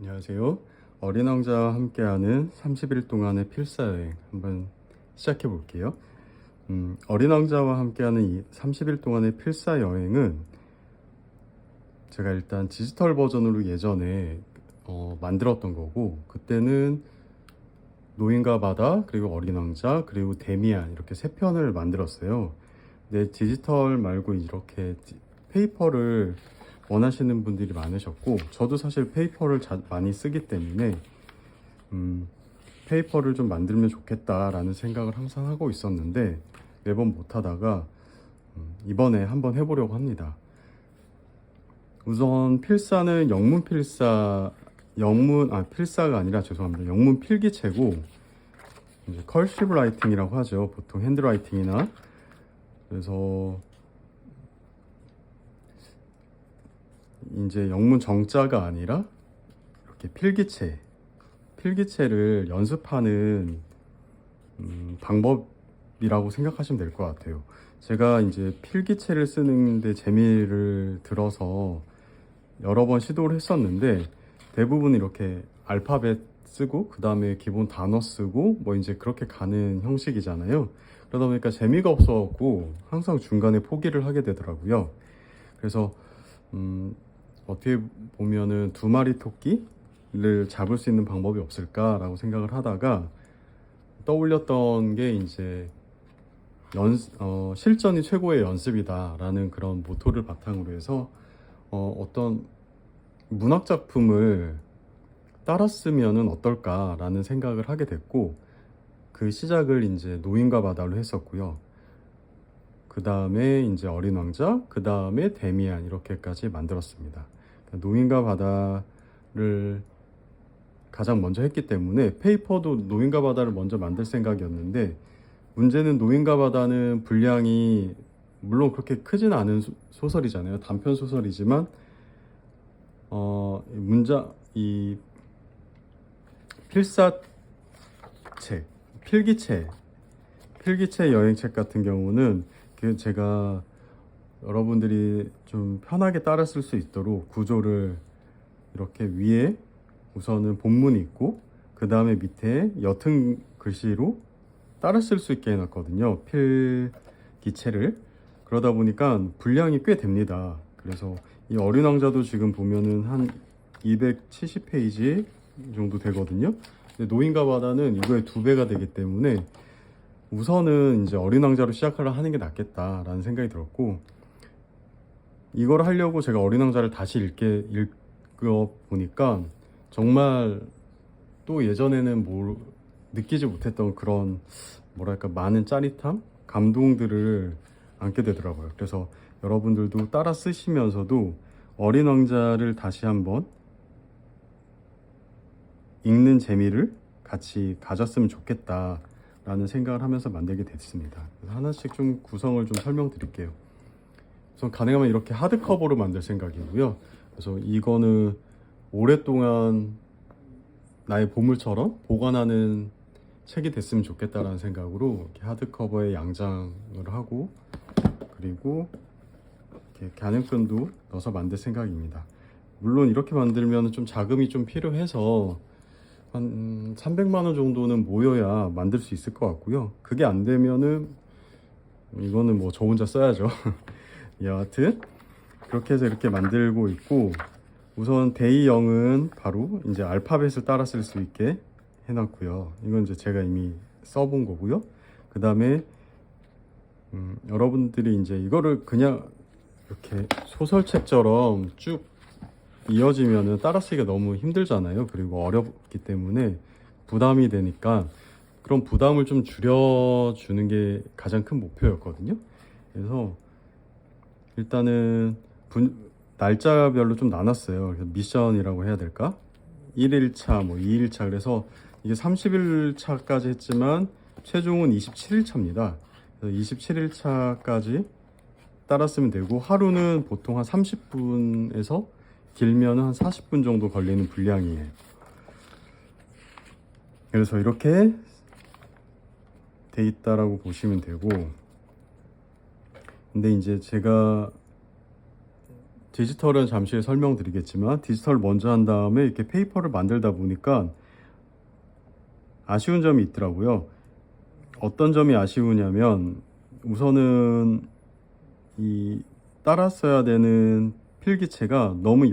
안녕하세요. 어린 왕자와 함께하는 30일 동안의 필사여행 한번 시작해 볼게요. 어린 왕자와 함께하는 이 30일 동안의 필사여행은 제가 일단 디지털 버전으로 예전에 만들었던 거고, 그때는 노인과 바다, 그리고 어린 왕자, 그리고 데미안 이렇게 세 편을 만들었어요. 근데 디지털 말고 이렇게 페이퍼를 원하시는 분들이 많으셨고, 저도 사실 페이퍼를 많이 쓰기 때문에 페이퍼를 좀 만들면 좋겠다라는 생각을 항상 하고 있었는데 매번 못하다가 이번에 한번 해보려고 합니다. 우선 필사는 필사가 아니라 죄송합니다. 영문 필기체고, 이제 컬시브 라이팅이라고 하죠. 보통 핸드라이팅이나. 그래서 이제 영문 정자가 아니라 이렇게 필기체를 연습하는 방법이라고 생각하시면 될 것 같아요. 제가 이제 필기체를 쓰는데 재미를 들어서 여러 번 시도를 했었는데, 대부분 이렇게 알파벳 쓰고 그 다음에 기본 단어 쓰고 뭐 이제 그렇게 가는 형식이잖아요. 그러다 보니까 재미가 없어갖고 항상 중간에 포기를 하게 되더라고요. 그래서 어떻게 보면은 두 마리 토끼를 잡을 수 있는 방법이 없을까라고 생각을 하다가 떠올렸던 게 이제 실전이 최고의 연습이다라는 그런 모토를 바탕으로 해서 어떤 문학 작품을 따라 쓰면은 어떨까라는 생각을 하게 됐고, 그 시작을 이제 노인과 바다로 했었고요. 그 다음에 이제 어린 왕자, 그 다음에 데미안 이렇게까지 만들었습니다. 노인과 바다를 가장 먼저 했기 때문에 페이퍼도 노인과 바다를 먼저 만들 생각이었는데, 문제는 노인과 바다는 분량이 물론 그렇게 크진 않은 소설이잖아요. 단편 소설이지만 이 필사책, 필기체 여행책 같은 경우는 제가 여러분들이 좀 편하게 따라 쓸 수 있도록 구조를 이렇게 위에 우선은 본문이 있고 그 다음에 밑에 옅은 글씨로 따라 쓸 수 있게 해놨거든요, 필기체를. 그러다 보니까 분량이 꽤 됩니다. 그래서 이 어린 왕자도 지금 보면은 한 270페이지 정도 되거든요. 근데 노인과 바다는 이거의 2배가 되기 때문에 우선은 이제 어린 왕자로 시작을 하는 게 낫겠다라는 생각이 들었고, 이걸 하려고 제가 어린 왕자를 다시 읽어 보니까 정말 또 예전에는 느끼지 못했던 그런 뭐랄까 많은 짜릿함, 감동들을 안게 되더라고요. 그래서 여러분들도 따라 쓰시면서도 어린 왕자를 다시 한번 읽는 재미를 같이 가졌으면 좋겠다라는 생각을 하면서 만들게 됐습니다. 그래서 하나씩 좀 구성을 좀 설명드릴게요. 우선 가능하면 이렇게 하드커버로 만들 생각이고요. 그래서 이거는 오랫동안 나의 보물처럼 보관하는 책이 됐으면 좋겠다라는 생각으로 이렇게 하드커버에 양장을 하고, 그리고 이렇게 가nem끈도 넣어서 만들 생각입니다. 물론 이렇게 만들면 좀 자금이 좀 필요해서 한 300만 원 정도는 모여야 만들 수 있을 것 같고요. 그게 안 되면은 이거는 뭐 저 혼자 써야죠. 여하튼 그렇게 해서 이렇게 만들고 있고, 우선 데이 0은 바로 이제 알파벳을 따라 쓸 수 있게 해놨고요. 이건 이제 제가 이미 써본 거고요. 그 다음에 여러분들이 이제 이거를 그냥 이렇게 소설책처럼 쭉 이어지면은 따라 쓰기가 너무 힘들잖아요. 그리고 어렵기 때문에 부담이 되니까 그런 부담을 좀 줄여주는 게 가장 큰 목표였거든요. 그래서 일단은 날짜별로 좀 나눴어요. 그래서 미션이라고 해야 될까? 1일차, 뭐 2일차, 그래서 이게 30일차까지 했지만 최종은 27일차입니다. 그래서 27일차까지 따랐으면 되고, 하루는 보통 한 30분에서 길면 한 40분 정도 걸리는 분량이에요. 그래서 이렇게 돼 있다라고 보시면 되고, 근데 이제 제가 디지털은 잠시 후에 설명드리겠지만 디지털 먼저 한 다음에 이렇게 페이퍼를 만들다 보니까 아쉬운 점이 있더라고요. 어떤 점이 아쉬우냐면 우선은 이 따랐어야 되는 필기체가 너무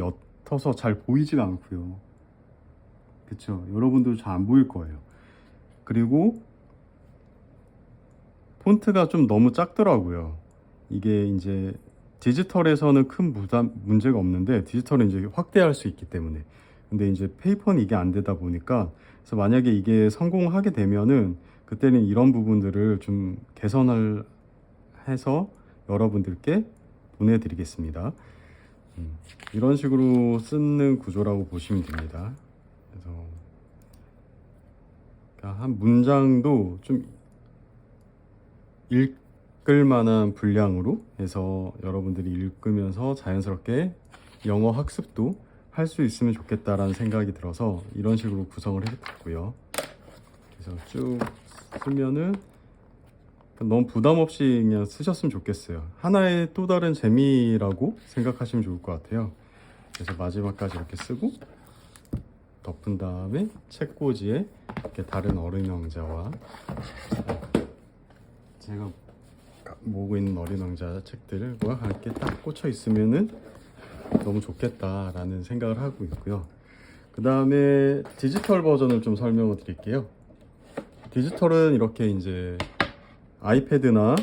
옅어서 잘 보이지가 않고요. 그쵸? 여러분도 잘 안 보일 거예요. 그리고 폰트가 좀 너무 작더라고요. 이게 이제 디지털에서는 큰 문제가 없는데 디지털은 이제 확대할 수 있기 때문에. 근데 이제 페이퍼는 이게 안 되다 보니까, 그래서 만약에 이게 성공하게 되면은 그때는 이런 부분들을 좀 개선을 해서 여러분들께 보내드리겠습니다. 이런 식으로 쓰는 구조라고 보시면 됩니다. 그래서 그러니까 한 문장도 좀 읽을 만한 분량으로 해서 여러분들이 읽으면서 자연스럽게 영어 학습도 할 수 있으면 좋겠다라는 생각이 들어서 이런 식으로 구성을 해봤고요. 그래서 쭉 쓰면은 너무 부담 없이 그냥 쓰셨으면 좋겠어요. 하나의 또 다른 재미라고 생각하시면 좋을 것 같아요. 그래서 마지막까지 이렇게 쓰고 덮은 다음에 책꽂이에 이렇게 다른 어린 왕자와 제가 모으고 있는 어린 왕자 책들과 함께 딱 꽂혀 있으면은 너무 좋겠다라는 생각을 하고 있고요. 그 다음에 디지털 버전을 좀 설명을 드릴게요. 디지털은 이렇게 이제 아이패드나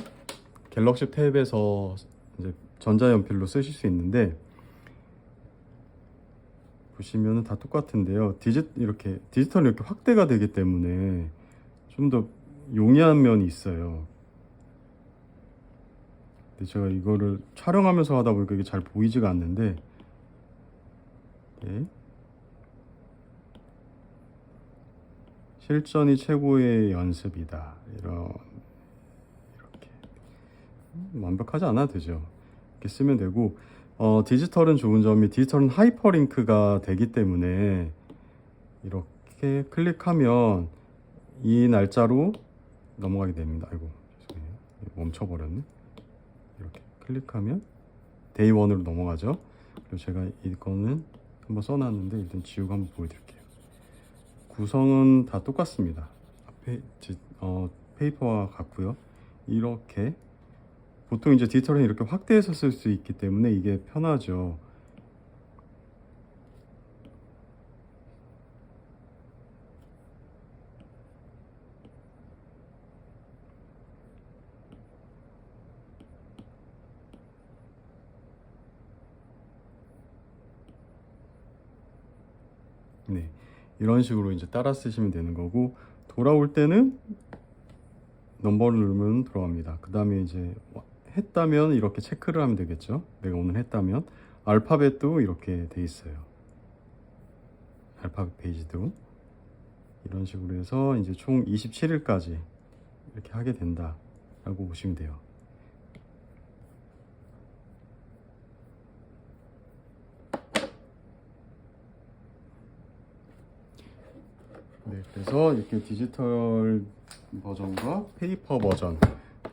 갤럭시 탭에서 이제 전자연필로 쓰실 수 있는데, 보시면은 다 똑같은데요. 디지털은 이렇게 확대가 되기 때문에 좀 더 용이한 면이 있어요. 근데 제가 이거를 촬영하면서 하다 보니까 이게 잘 보이지가 않는데, 예. 실전이 최고의 연습이다. 이렇게 완벽하지 않아도 되죠. 이렇게 쓰면 되고, 디지털은 좋은 점이 디지털은 하이퍼링크가 되기 때문에 이렇게 클릭하면 이 날짜로 넘어가게 됩니다. 아이고, 죄송해요. 멈춰버렸네. 이렇게 클릭하면 데이 1으로 넘어가죠. 그리고 제가 이거는 한번 써놨는데 일단 지우고 한번 보여드릴게요. 구성은 다 똑같습니다. 페이퍼와 같고요. 이렇게 보통 이제 디지털은 이렇게 확대해서 쓸 수 있기 때문에 이게 편하죠. 네, 이런 식으로 이제 따라 쓰시면 되는 거고, 돌아올 때는 넘버를 누르면 돌아옵니다. 그 다음에 이제 했다면 이렇게 체크를 하면 되겠죠. 내가 오늘 했다면 알파벳도 이렇게 돼 있어요. 알파벳 페이지도 이런 식으로 해서 이제 총 27일까지 이렇게 하게 된다 라고 보시면 돼요. 네, 그래서 이렇게 디지털 버전과 페이퍼 버전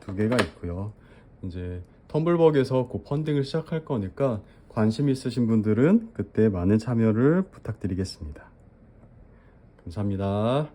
두 개가 있고요. 이제 텀블벅에서 곧 펀딩을 시작할 거니까 관심 있으신 분들은 그때 많은 참여를 부탁드리겠습니다. 감사합니다.